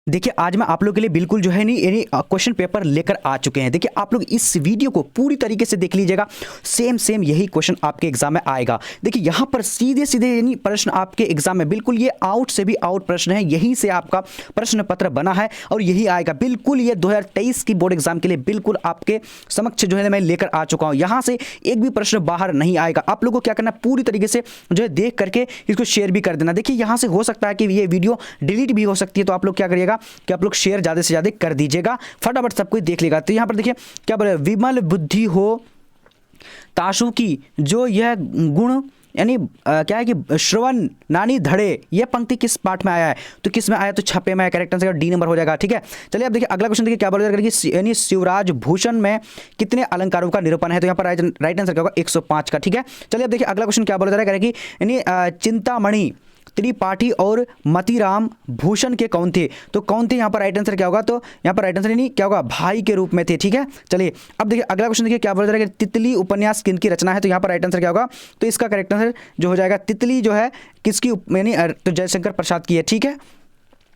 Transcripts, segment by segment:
देखिए आज मैं आप लोग के लिए बिल्कुल जो है नहीं यानी क्वेश्चन पेपर लेकर आ चुके हैं। देखिए आप लोग इस वीडियो को पूरी तरीके से देख लीजिएगा, सेम यही क्वेश्चन आपके एग्जाम में आएगा। देखिए यहाँ पर सीधे सीधे यानी प्रश्न आपके एग्जाम में बिल्कुल ये आउट से भी आउट प्रश्न है, यहीं से आपका प्रश्न पत्र बना है और यही आएगा। बिल्कुल ये 2023 की बोर्ड एग्जाम के लिए बिल्कुल आपके समक्ष जो है मैं लेकर आ चुका हूँ। यहाँ से एक भी प्रश्न बाहर नहीं आएगा। आप लोगों को क्या करना, पूरी तरीके से जो है देख करके इसको शेयर भी कर देना। देखिए यहाँ से हो सकता है कि ये वीडियो डिलीट भी हो सकती है, तो आप लोग क्या करिएगा कि आप लोग शेयर ज्यादा से ज्यादा कर दीजिएगा, फटाफट सब कोई देख लेगा। तो यहां पर देखिए क्या बोले, विमल बुद्धि हो ताशु की, जो यह गुण यानी क्या है कि श्रवण नानी धड़े, यह पंक्ति किस पाठ में आया है? तो किस में आया? तो छपे में। करेक्ट आंसर डी नंबर हो जाएगा। ठीक है, चलिए अब देखिए अगला क्वेश्चन देखिए क्या बोला जाएगा कि यानी शिवराज भूषण में कितने अलंकारों का निरूपण है? तो यहाँ पर राइट आंसर क्या होगा? 105 का। ठीक है, चलिए अब देखिए अगला क्वेश्चन क्या बोला जा रहा है कि यानी चिंतामणि त्रिपाठी और मतीराम भूषण के कौन थे? तो कौन थे यहाँ पर? राइट आंसर क्या होगा? तो यहाँ पर राइट आंसर नहीं क्या होगा, भाई के रूप में थे। ठीक है, चलिए अब देखिए अगला क्वेश्चन देखिए क्या बोला जा रहा है कि तितली उपन्यास किनकी रचना है? तो यहाँ पर राइट आंसर क्या होगा? तो इसका करेक्ट आंसर जो हो जाएगा, तितली जो है किसकी यानी तो जयशंकर प्रसाद की है। ठीक है,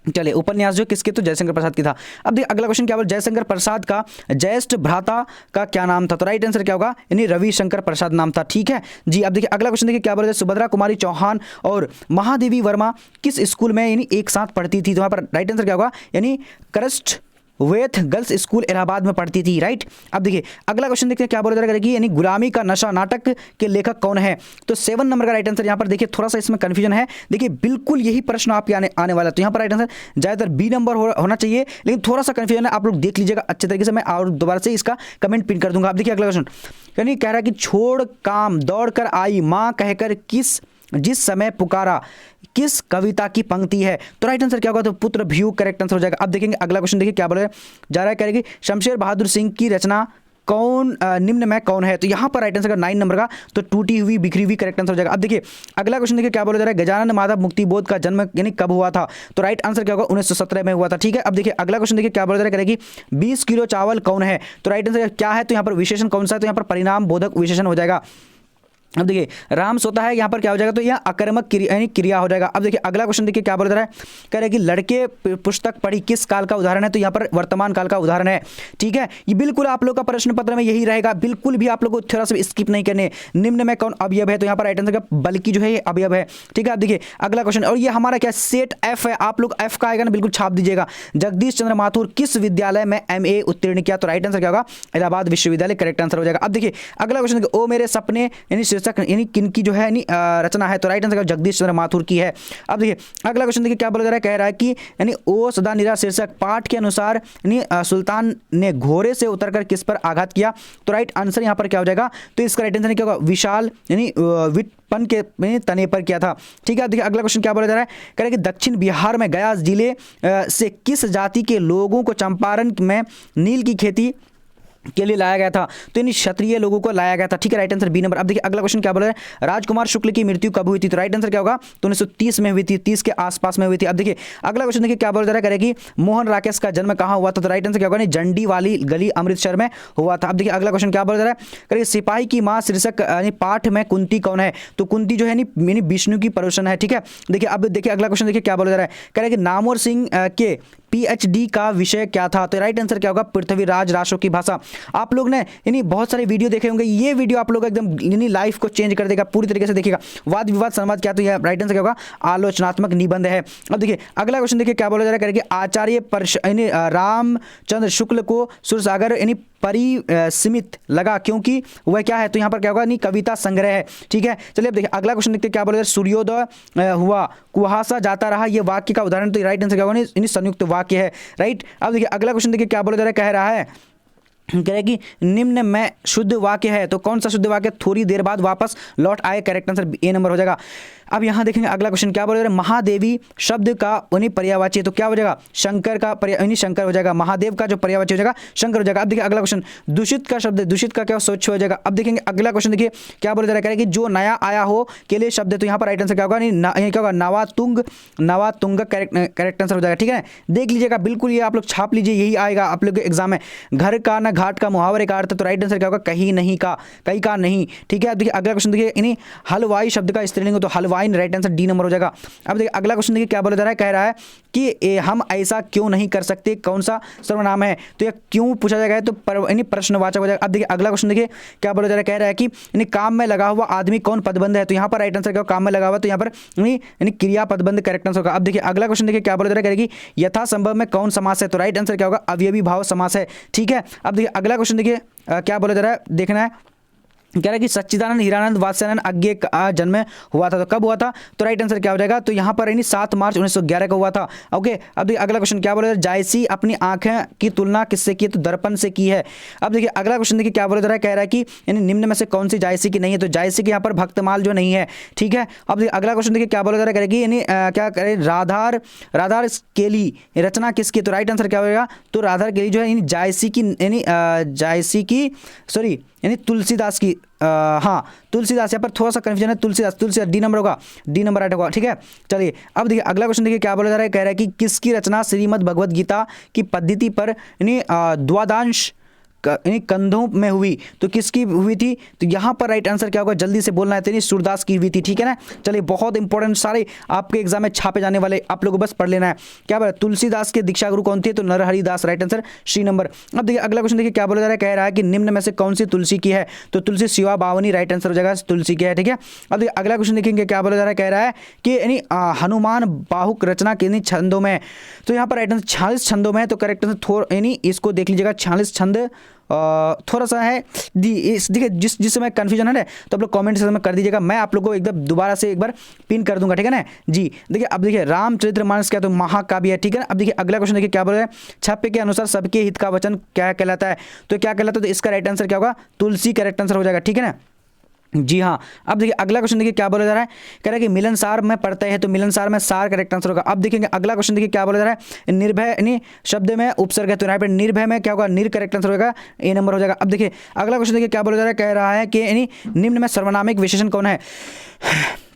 चलिए उपन्यास जो किसके? तो जयशंकर प्रसाद की था। अब देखिए अगला क्वेश्चन क्या बोला, जयशंकर प्रसाद का ज्येष्ठ भ्राता का क्या नाम था? तो राइट आंसर क्या होगा? यानी रविशंकर प्रसाद नाम था। ठीक है जी, अब देखिए अगला क्वेश्चन देखिए क्या बोला, सुभद्रा कुमारी चौहान और महादेवी वर्मा किस स्कूल में यानी एक साथ पढ़ती थी? तो वहां पर राइट आंसर क्या होगा? यानी करस्ट वेथ गर्ल्स स्कूल इलाहाबाद में पढ़ती थी। राइट, अब देखिए अगला क्वेश्चन देखते हैं क्या बोला जा रहा है कि यानी गुलामी का नशा नाटक के लेखक कौन है? तो 7 नंबर का राइट आंसर। यहाँ पर देखिए थोड़ा सा इसमें कंफ्यूजन है, देखिए बिल्कुल यही प्रश्न आपके आने वाला है। तो यहाँ पर राइट आंसर ज्यादातर बी नंबर होना चाहिए, लेकिन थोड़ा सा कंफ्यूजन है, आप लोग देख लीजिएगा अच्छे तरीके से। मैं और दोबारा से इसका कमेंट पिन कर दूंगा। अब देखिए अगला क्वेश्चन यानी कह रहा है कि छोड़ काम दौड़ कर आई माँ कहकर जिस समय पुकारा, किस कविता की पंक्ति है? तो राइट आंसर क्या होगा? तो पुत्र भ्यू करेक्ट आंसर हो जाएगा। अब देखेंगे अगला क्वेश्चन देखिए क्या बोला जा रहा है, कह रहे कि शमशेर बहादुर सिंह की रचना कौन निम्न में कौन है? तो यहाँ पर राइट आंसर का 9 नंबर का, तो टूटी हुई बिखरी हुई करेक्ट आंसर हो जाएगा। अब देखिए अगला क्वेश्चन देखिए क्या बोला जा रहा है, गजानन माधव मुक्तिबोध का जन्म यानी कब हुआ था? तो राइट आंसर क्या होगा? 1917 में हुआ था। ठीक है, अब देखिए अगला क्वेश्चन देखिए क्या बोला जा रहा है कि 20 किलो चावल कौन है? तो राइट आंसर क्या है? तो यहाँ पर विशेषण कौन सा है? तो यहाँ पर परिणाम बोधक विशेषण हो जाएगा। अब देखिए राम सोता है, यहाँ पर क्या हो जाएगा? तो यह अकर्मक क्रिया यानी क्रिया हो जाएगा। अब देखिए अगला क्वेश्चन देखिए क्या बोला जा रहा है, कह रहे हैं कि लड़के पुस्तक पढ़ी किस काल का उदाहरण है? तो यहाँ पर वर्तमान काल का उदाहरण है। ठीक है, ये बिल्कुल आप लोग का प्रश्न पत्र में यही रहेगा, बिल्कुल भी आप लोग को थोड़ा सा स्किप नहीं करने। निम्न में कौन अवयव है? तो यहाँ पर राइट आंसर का बल्कि जो है ये अवयव है। ठीक है, अब देखिए अगला क्वेश्चन, और ये हमारा क्या सेट एफ है, आप लोग एफ का आएगा ना, बिल्कुल छाप दीजिएगा। जगदीश चंद्र माथुर किस विद्यालय में MA उत्तीर्ण किया? तो राइट आंसर क्या होगा? इलाहाबाद विश्वविद्यालय करेक्ट आंसर हो जाएगा। अब देखिए अगला क्वेश्चन, ओ मेरे सपने यानी शीर्षक यानी किन की जो है रचना है? तो राइट आंसर जगदीश चंद्र माथुर की है। अब देखिए अगला क्वेश्चन देखिए क्या बोला जा रहा है, कह रहा है कि यानी ओ सदा निरा शीर्षक पाठ के अनुसार यानी सुल्तान ने घोड़े से उतरकर किस पर आघात किया? तो राइट आंसर यहां पर क्या हो जाएगा? तो इसका राइट आंसर क्या होगा? विशाल यानी विटपन के तने पर किया था। ठीक है, देखिए अगला क्वेश्चन क्या बोला जा रहा है, कह रहा है कि दक्षिण बिहार में गया जिले से किस जाति के लोगों को चंपारण में नील की खेती के लिए लाया गया था? तो इन क्षत्रिय लोगों को लाया गया था। ठीक है, राइट आंसर बी नंबर। अब देखिए अगला क्वेश्चन क्या बोला है, राजकुमार शुक्ल की मृत्यु कब हुई थी? तो राइट आंसर क्या होगा? तो 1930 में हुई थी, 30 के आसपास में हुई थी। अब देखिए अगला क्वेश्चन देखिए क्या बोला जा रहा है, कि मोहन राकेश का जन्म कहाँ हुआ था? तो राइट आंसर क्या होगा? जंडी वाली गली अमृतसर में हुआ था। अब देखिए अगला क्वेश्चन क्या बोला जा रहा है, सिपाही की माँ शीर्षक यानी पाठ में कुंती कौन है? तो कुंती जो है यानी विष्णु की परोसन है। ठीक है, देखिए अब देखिए अगला क्वेश्चन देखिए क्या बोला जा रहा है, कह रहा है कि नामवर सिंह के PhD का विषय क्या था? तो राइट आंसर क्या होगा? पृथ्वीराज रासो की भाषा। आप लोग ने यानी बहुत सारे वीडियो देखे होंगे, ये वीडियो आप लोग एकदम यानी लाइफ को चेंज कर देगा, पूरी तरीके से देखिएगा। वाद विवाद संवाद क्या? तो यह राइट आंसर क्या होगा? आलोचनात्मक निबंध है। अब देखिए अगला क्वेश्चन देखिए क्या बोला जा रहा है, कि आचार्य यानी रामचंद्र शुक्ल को सुरसागर यानी परिसीमित लगा क्योंकि वह क्या है? तो यहाँ पर क्या होगा? नहीं कविता संग्रह है। ठीक है, चलिए अब देखिए अगला क्वेश्चन देखते हैं क्या बोला, सूर्योदय हुआ कुहासा जाता रहा, ये वाक्य का उदाहरण? तो राइट आंसर क्या होगा? यानी संयुक्त वाक्य है। राइट, अब देखिए अगला क्वेश्चन देखिए क्या बोला जा रहा है, कह रहा है कह रहे कि निम्न में शुद्ध वाक्य है। तो कौन सा शुद्ध वाक्य? थोड़ी देर बाद वापस लौट आए, करेक्ट आंसर ए नंबर हो जाएगा। अब यहाँ देखेंगे अगला क्वेश्चन क्या बोल रहे हैं, महादेवी शब्द का यानी पर्यायवाची, तो क्या हो जाएगा? शंकर का यानी शंकर हो जाएगा। महादेव का जो पर्यायवाची हो जाएगा शंकर हो जाएगा। अब देखिए अगला क्वेश्चन, दूषित का शब्द, दूषित का क्या? स्वच्छ हो जाएगा। अब देखेंगे अगला क्वेश्चन देखिए क्या बोला जा रहा है, कि जो नया आया हो के लिए शब्द, तो यहाँ पर राइट आंसर क्या होगा? क्या होगा? नवातुंग करेक्ट आंसर हो जाएगा। ठीक है, देख लीजिएगा, बिल्कुल ये आप लोग छाप लीजिए, यही आएगा आप लोग के एग्जाम में। घर का ना घाट का मुहावरे का अर्थ, तो राइट आंसर क्या होगा? कहीं नहीं का, कहीं का नहीं। ठीक है, अब देखिए अगला क्वेश्चन देखिए, यानी हलवाई शब्द का स्त्रीलिंग, तो हलवाई fine, right answer D number हो जाएगा। अब देखिए अगला क्वेश्चन देखिए क्या बोला जा रहा है, कह रहा है कि हम ऐसा क्यों नहीं कर सकते, कौन सा सर्वनाम है, तो यह क्यों पूछा जाएगा तो प्रश्नवाचक हो जाएगा। अब देखिए अगला क्वेश्चन देखिए क्या बोला जा रहा है, कह रहा है कि काम में लगा हुआ आदमी कौन पदबंध है, तो यहाँ पर राइट आंसर क्या होगा, काम में लगा हुआ, तो यहाँ पर क्रिया पदबंध करेक्ट आंसर होगा। अब देखिए अगला क्वेश्चन देखिए क्या बोला जा रहा है, कि यथासंभव में कौन समास है, तो राइट आंसर क्या होगा, अवयवी भाव समास है, ठीक है। अब देखिए अगला क्वेश्चन देखिए क्या बोला जा रहा है, देखना है, कह रहा है कि सच्चिदानंद हीरानंद वात्स्यानंद अज्ञे का जन्म हुआ था, तो कब हुआ था, तो राइट आंसर क्या हो जाएगा, तो यहाँ पर 7 मार्च 1911 को हुआ था। ओके, अब देखिए अगला क्वेश्चन क्या बोला जा रहा है, जायसी अपनी आंखें की तुलना किससे की, तो दर्पण से की है। अब देखिए अगला क्वेश्चन देखिए क्या बोला जा रहा है, कह रहा है कि निम्न में से कौन सी जायसी की नहीं है, तो जायसी की यहाँ पर भक्तमाल जो नहीं है, ठीक है। अब देखिए अगला क्वेश्चन देखिए क्या बोला जा रहा है, कि क्या करे, राधार केली रचना किसकी, तो राइट आंसर क्या होगा, तो राधार केली जो है जायसी की सॉरी तुलसीदास की, हाँ तुलसीदास, यहाँ पर थोड़ा सा कन्फ्यूजन है, तुलसीदास डी नंबर होगा, डी नंबर राइट होगा, ठीक है। चलिए अब देखिए अगला क्वेश्चन देखिए क्या बोला जा रहा है, कह रहा है कि किसकी रचना श्रीमद् भगवद गीता की पद्धति पर द्वादश कंधों में हुई, तो किसकी हुई थी, तो यहाँ पर राइट आंसर क्या होगा, जल्दी से बोलना है, तो सूरदास की हुई थी, ठीक है ना। चलिए बहुत इंपॉर्टेंट सारे आपके एग्जाम में छापे जाने वाले, आप लोगों को बस पढ़ लेना है। क्या बोला, तुलसीदास के दीक्षा गुरु कौन थे, तो नरहरि दास, राइट आंसर सी नंबर। अब देखिए अगला क्वेश्चन देखिए क्या बोला जा रहा है, कह रहा है कि निम्न में से कौन सी तुलसी की है, तो तुलसी शिवा बावनी, राइट आंसर हो जाएगा तुलसी की है, ठीक है। अब देखिए अगला क्वेश्चन देखेंगे क्या बोला जा रहा है, कह रहा है कि हनुमान बाहुक रचना कितनी छंदों में, तो यहाँ पर राइट आंसर 46 छंदों में है, तो करेक्ट आंसर इसको देख लीजिएगा, 46 छंद थोड़ा सा है देखिए जिस समय कन्फ्यूजन है ना, तो आप लोग कमेंट सेक्शन में कर दीजिएगा, मैं आप लोगों को एकदम दोबारा से एक बार पिन कर दूंगा, ठीक है ना जी। देखिए अब देखिए रामचरितमानस क्या, तो महाकाव्य है, ठीक है ना। अब देखिए अगला क्वेश्चन देखिए क्या बोल रहा है, छप्पे के अनुसार सबके हित का वचन क्या कहलाता है, तो क्या कहलाता है, तो इसका राइट आंसर क्या होगा, तुलसी करेक्ट आंसर हो जाएगा, ठीक है ना जी हाँ। अब देखिए अगला क्वेश्चन देखिए क्या बोला जा रहा है, कह रहा है कि मिलनसार में पढ़ते हैं, तो मिलनसार में सार करेक्ट आंसर होगा। अब देखेंगे अगला क्वेश्चन देखिए क्या बोला जा रहा है, निर्भय शब्द में उपसर्ग है, तो यहाँ पे निर्भय में क्या होगा, निर करेक्ट आंसर होगा, ए नंबर हो जाएगा। अब देखिए अगला क्वेश्चन देखिए क्या बोला जा रहा है, कह रहा है कि निम्न में सर्वनामिक विशेषण कौन है,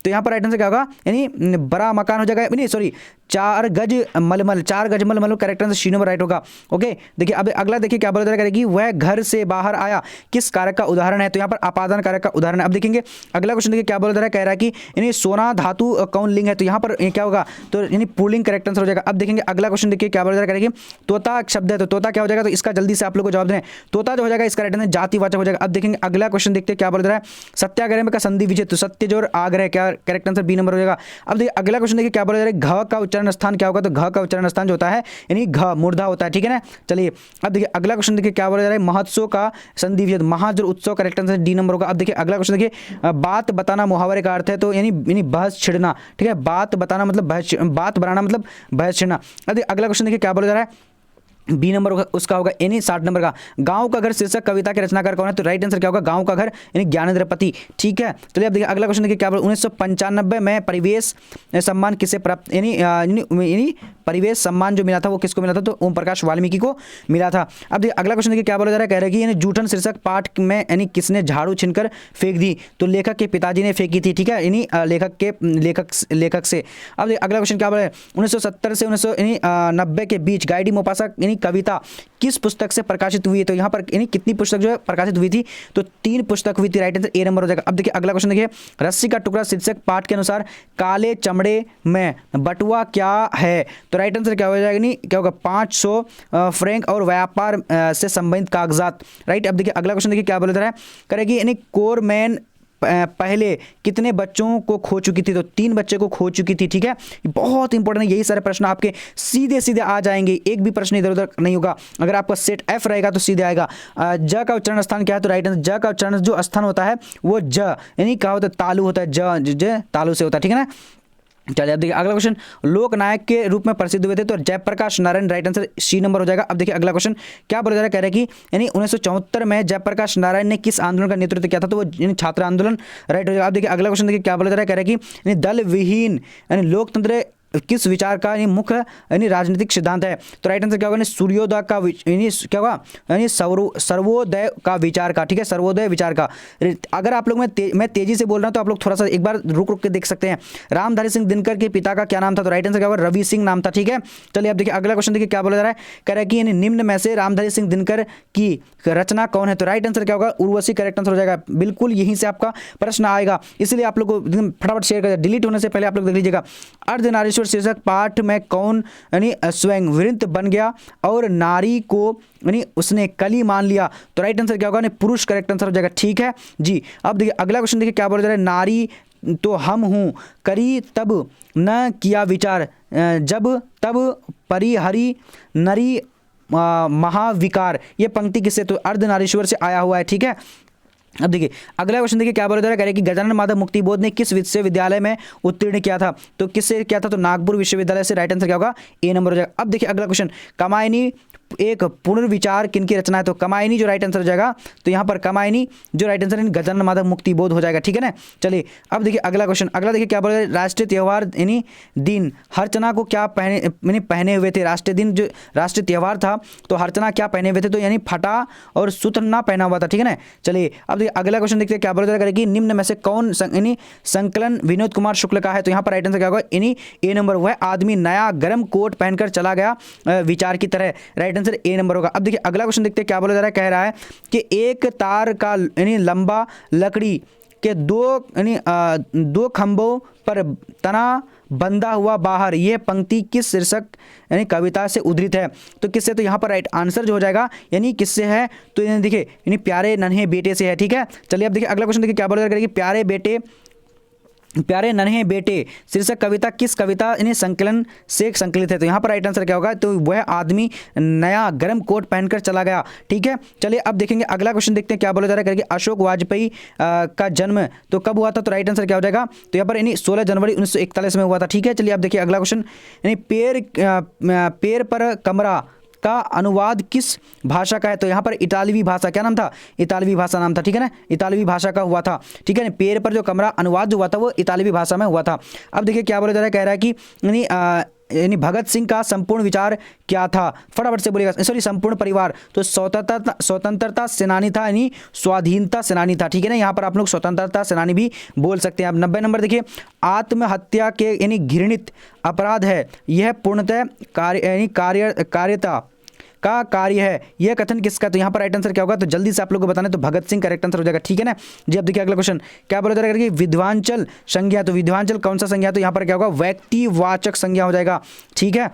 तो यहाँ पर राइट आंसर क्या होगा, बड़ा मकान हो जाएगा, नहीं सॉरी 4 गज मलमल, 4 गज मलमल correct answer C number right होगा। ओके, देखिए अब अगला देखिए क्या बोला जा रहा है कि वह घर से बाहर आया किस कारक का उदाहरण है, तो यहाँ पर अपादान कारक का उदाहरण है। अब देखेंगे अगला क्वेश्चन देखिए क्या बोला जा रहा है, कह रहा है कि सोना धातु कौन लिंग है, तो यहाँ पर क्या होगा, तो पुल्लिंग करेक्ट आंसर हो जाएगा। अब देखेंगे अगला क्वेश्चन देखिए क्या बोला जा रहा है, कि तोता शब्द है, तो तोता क्या हो जाएगा, तो इसका जल्दी से आप लोग को जवाब दें, तोता जो हो जाएगा इसका राइट आंसर जातिवाचक हो जाएगा। अब देखेंगे अगला क्वेश्चन देखते हैं क्या बोला जा रहा है, सत्याग्रह में का संधि विच्छेद, तो सत्य जो आग्रह क्या करेक्ट आंसर बी नंबर हो जाएगा। अब देखिए अगला क्वेश्चन देखिए क्या बोला जा रहा है, घ का उच्चारण स्थान क्या होगा, तो घ का उच्चारण स्थान जो होता है घ मूर्धा होता है, ठीक है ना। चलिए अब देखिए अगला क्वेश्चन देखिए क्या बोला जा रहा है, महोत्सव का संधि विच्छेद, महा जो उत्सव करेक्ट आंसर डी नंबर होगा। अब देखिए अगला क्वेश्चन देखिए बात बताना मुहावरे का अर्थ है, तो बहस छिड़ना, ठीक है, बात बताना मतलब बात बनाना मतलब बहस छिड़ना। अब देखिए अगला क्वेश्चन देखिए क्या बोला जा रहा है, बी नंबर उसका होगा 60 नंबर का, गांव का घर शीर्षक कविता के रचनाकार कौन है, तो राइट आंसर क्या होगा, गांव का घर ज्ञानेंद्रपति, ठीक है। चलिए अब देखिए अगला क्वेश्चन देखिए क्या बोला, 1995 में परिवेश सम्मान किसे प्राप्त परिवेश सम्मान जो मिला था वो किसको मिला था, तो ओम प्रकाश वाल्मीकि को मिला था। अब देखिए अगला क्वेश्चन देखिए क्या बोला जा रहा है, कह रहे हैं कि जूठन शीर्षक पाठ में किसने झाड़ू छीनकर फेंक दी, तो लेखक के पिताजी ने फेंकी थी, ठीक है, लेखक से। अब देखिए अगला क्वेश्चन क्या बोला है, 1970 से 1990 के बीच गाइडी मोपासा कविता किस पुस्तक से प्रकाशित हुई है, तो यहाँ पर कितनी पुस्तक जो है प्रकाशित हुई थी, तो 3 पुस्तक हुई थी, राइट आंसर ए नंबर हो जाएगा। अब देखिए अगला क्वेश्चन देखिए, रस्सी का टुकड़ा शीर्षक पाठ के अनुसार काले चमड़े में बटुआ क्या है, तो राइट आंसर क्या हो जाएगा, क्या होगा 500 फ्रैंक और व्यापार से संबंधित कागजात, राइट। अब देखिए अगला क्वेश्चन देखिए क्या बोला जा रहा है, करेगी कोरमैन पहले कितने बच्चों को खो चुकी थी, तो 3 बच्चे को खो चुकी थी, ठीक है। बहुत इंपॉर्टेंट है, यही सारे प्रश्न आपके सीधे सीधे आ जाएंगे, एक भी प्रश्न इधर उधर नहीं होगा। अगर आपका सेट एफ रहेगा तो सीधे आएगा। ज का उच्चारण स्थान क्या है, तो राइट आंसर ज का उच्चारण जो स्थान होता है वो ज क्या होता है, तालु होता है, ज तालु से होता है, ठीक है ना। चलिए अब देखिए अगला क्वेश्चन, लोकनायक के रूप में प्रसिद्ध हुए थे, तो Jayaprakash Narayan, right answer C number हो जाएगा। अब देखिए अगला क्वेश्चन क्या बोला जा रहा है, कह रहे हैं कि 1974 में जयप्रकाश नारायण ने किस आंदोलन का नेतृत्व किया था, तो वो छात्र आंदोलन, राइट हो जाएगा। अब देखिए अगला क्वेश्चन देखिए क्या बोला जा रहा है, कह रहे हैं कि दल विहीन लोकतंत्र किस विचार का यानी मुख्य यानी राजनीतिक सिद्धांत है? तो राइट आंसर क्या होगा? सूर्योदय का यानी क्या होगा? यानी सर्वोदय का विचार का, ठीक है, सर्वोदय विचार का। अगर आप लोग मैं तेजी से बोल रहा हूँ तो आप लोग थोड़ा सा एक बार रुक के देख सकते हैं। रामधारी सिंह दिनकर के पिता का क्या नाम था? तो राइट आंसर क्या होगा? रवि सिंह नाम था, ठीक है। चलिए अब देखिए अगला क्वेश्चन, देखिए क्या बोला जा रहा है, कह रहा है कि यानी निम्न में से रामधारी सिंह दिनकर की रचना कौन है? तो राइट आंसर क्या होगा? उर्वशी करेक्ट आंसर हो जाएगा। बिल्कुल यहीं से आपका प्रश्न आएगा, इसलिए आप लोग को फटाफट शेयर कर, डिलीट होने से पहले आप लोग देख लीजिएगा। अर्धनारीश्वर शीर्षक पाठ में कौन यानी स्वयं वृंत बन गया और नारी को यानी उसने कली मान लिया? तो राइट आंसर क्या होगा? पुरुष करेक्ट आंसर हो जाएगा, ठीक है जी। अब देखिए अगला क्वेश्चन, देखिए क्या बोला जा रहा है, नारी तो हम हूँ करी तब न किया विचार, जब तब परिहरी नरी महाविकार। ये पंक्ति किससे? तो अर्धनारीश्वर से आया हुआ है, ठीक है। अब देखिए अगला क्वेश्चन, देखिए क्या बोला जा रहा है, कह रहे कि गजानन माधव मुक्तिबोध ने किस विश्वविद्यालय में उत्तीर्ण किया था? तो किससे किया था? तो नागपुर विश्वविद्यालय से। राइट आंसर क्या होगा? ए नंबर हो जाएगा। अब देखिए अगला क्वेश्चन, कामायनी एक पुनर्विचार किनकी रचना है? तो कामायनी जो राइट आंसर हो जाएगा, तो यहाँ पर कामायनी जो राइट आंसर गजानन माधव मुक्तिबोध हो जाएगा, ठीक है ना। चलिए अब देखिए अगला क्वेश्चन, अगला देखिए क्या बोला है, राष्ट्रीय त्यौहार यानी दिन हर्चना को क्या पहने हुए थे? राष्ट्रीय दिन जो राष्ट्रीय त्यौहार था तो हर्चना क्या पहने हुए थे? तो यानी फटा और सूत्र ना पहना हुआ था, ठीक है ना। चलिए अब देखिए अगला क्वेश्चन देखते हैं क्या बोला जाएगा कि निम्न में से कौन यानी संकलन विनोद कुमार शुक्ल का है? तो यहाँ पर राइट आंसर क्या होगा? यानी ए नंबर, वह आदमी नया गर्म कोट पहनकर चला गया विचार की तरह। राइट आंसर ए नंबर होगा। अब देखिए अगला क्वेश्चन देखते हैं क्या बोला जा रहा है, कह रहा है कि एक तार का यानी लंबा लकड़ी के दो खंभों पर तना बंधा हुआ बाहर, यह पंक्ति किस शीर्षक यानी कविता से उद्धृत है? तो किससे? तो यहाँ पर राइट आंसर जो हो जाएगा यानी किससे है? तो यानी देखिए यानी प्यारे नन्हे बेटे से है, ठीक है। चलिए अब देखिए अगला क्वेश्चन, देखिए क्या बोला जा रहा है कि प्यारे नन्हे बेटे शीर्षक कविता किस कविता यानी संकलन से संकलित है? तो यहाँ पर राइट आंसर क्या होगा? तो वह आदमी नया गर्म कोट पहनकर चला गया, ठीक है। चलिए अब देखेंगे अगला क्वेश्चन, देखते हैं क्या बोला जा रहा है कि अशोक वाजपेयी का जन्म तो कब हुआ था? तो राइट आंसर क्या हो जाएगा? तो यहाँ पर यानी 16 जनवरी 1941 में हुआ था, ठीक है। चलिए अब देखिए अगला क्वेश्चन, यानी पैर पर कमरा का अनुवाद किस भाषा का है? तो यहाँ पर इतालवी भाषा, क्या नाम था? इतालवी भाषा नाम था, ठीक है ना, इतालवी भाषा का हुआ था, ठीक है ना। पैर पर जो कमरा अनुवाद जो हुआ था वो इतालवी भाषा में हुआ था। अब देखिए क्या बोला जा रहा है, कह रहा है कि यानी भगत सिंह का संपूर्ण विचार क्या था? फटाफट से बोलिएगा, सॉरी संपूर्ण परिवार। तो स्वतंत्रता सेनानी था यानी स्वाधीनता सेनानी था, ठीक है ना। यहाँ पर आप लोग स्वतंत्रता सेनानी भी बोल सकते हैं। अब 90 नंबर देखिए, आत्महत्या के यानी घृणित अपराध है, यह पूर्णतः कार्यता का कार्य है, यह कथन किसका? तो यहाँ पर राइट आंसर क्या होगा? तो जल्दी से आप लोगों को बताना है, तो भगत सिंह करेक्ट आंसर हो जाएगा, ठीक है ना जी। अब देखिए अगला क्वेश्चन क्या बोला जा रहा है कि विद्वांचल संज्ञा, तो विद्वांचल कौन सा संज्ञा? तो यहाँ पर क्या होगा? व्यक्तिवाचक संज्ञा हो जाएगा, ठीक है।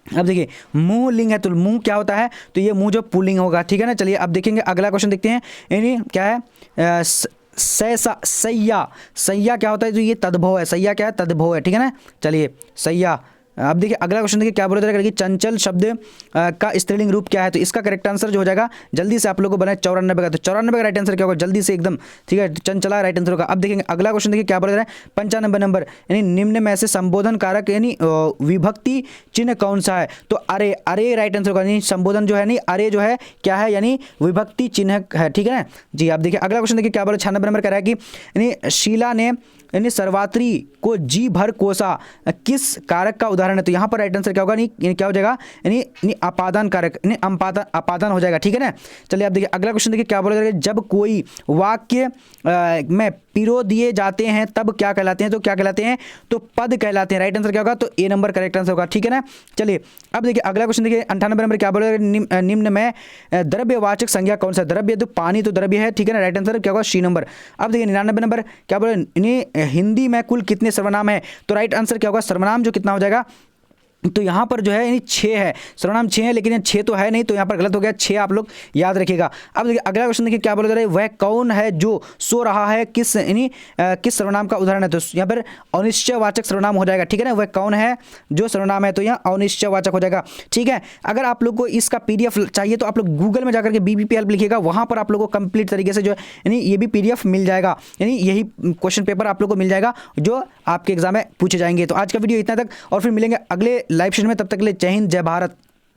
अब देखिए मुंह लिंग है, तो मुंह क्या होता है? तो ये मुंह जो पुल्लिंग होगा, ठीक है ना। चलिए अब देखेंगे अगला क्वेश्चन, देखते हैं यानी क्या है सैया क्या होता है? तो ये तद्भव है, सैया क्या है? तद्भव है, ठीक है ना। चलिए सैया। अब देखिए अगला क्वेश्चन, देखिए क्या बोला जा रहा है कि चंचल शब्द का स्त्रीलिंग रूप क्या है? तो इसका करेक्ट आंसर जो हो जाएगा, जल्दी से आप लोगों को बनाए 94 का। तो 94 का राइट आंसर क्या होगा? जल्दी से एकदम, ठीक है, चंचला राइट आंसर होगा। अब देखेंगे अगला क्वेश्चन, देखिए क्या बोला जा रहा है 95 नंबर, यानी निम्न में से संबोधन कारक यानी विभक्ति चिन्ह कौन सा है? तो अरे राइट आंसर होगा। यानी संबोधन जो है नहीं, अरे जो है क्या है? यानी विभक्ति चिन्ह है, ठीक है ना जी। अब देखिए अगला क्वेश्चन, देखिए क्या बोला 96 नंबर कह रहा है कि यानी शीला ने यानी सर्वात्री को जी भर कोसा किस कारक का उदाहरण है? तो यहाँ पर राइट आंसर क्या होगा? नहीं क्या हो जाएगा? यानी अपादान कारक, यानी अपादान हो जाएगा, ठीक है ना। चलिए अब देखिए अगला क्वेश्चन, देखिए क्या बोला जाएगा, जब कोई वाक्य में पिरो दिए जाते हैं तब क्या कहलाते हैं? तो क्या कहलाते हैं? तो पद कहलाते हैं। राइट आंसर क्या होगा? तो ए नंबर करेक्ट आंसर होगा, ठीक है ना। चलिए अब देखिए अगला क्वेश्चन, देखिए 98 नंबर क्या बोला, निम्न में द्रव्यवाचक संज्ञा कौन सा? द्रव्य तो पानी तो द्रव्य है, ठीक है ना। राइट आंसर क्या होगा? C number. अब देखिए 99 नंबर क्या बोले, हिंदी में कुल कितने सर्वनाम है? तो राइट आंसर क्या होगा? सर्वनाम जो कितना हो जाएगा? तो यहाँ पर जो है यानी 6 है, सर्वनाम 6 है, लेकिन ये 6 तो है नहीं, तो यहाँ पर गलत हो गया, 6 आप लोग याद रखिएगा। अब देखिए अगला क्वेश्चन, देखिए क्या बोला जा रहा है, वह कौन है जो सो रहा है, किस यानी किस सर्वनाम का उदाहरण है? तो यहाँ पर अनिश्चयवाचक सर्वनाम हो जाएगा, ठीक है ना। वह कौन है जो सर्वनाम है? तो यहाँ अनिश्चयवाचक हो जाएगा, ठीक है। अगर आप लोग को इसका PDF चाहिए तो आप लोग गूगल में जाकर के BBP हेल्प लिखिएगा, वहाँ पर आप लोग को कंप्लीट तरीके से जो है यानी ये भी PDF मिल जाएगा, यानी यही क्वेश्चन पेपर आप लोग को मिल जाएगा जो आपके एग्जाम में पूछे जाएंगे। तो आज का वीडियो इतना तक, और फिर मिलेंगे अगले लाइव सेशन में। तब तक के लिए जय हिंद, जय भारत।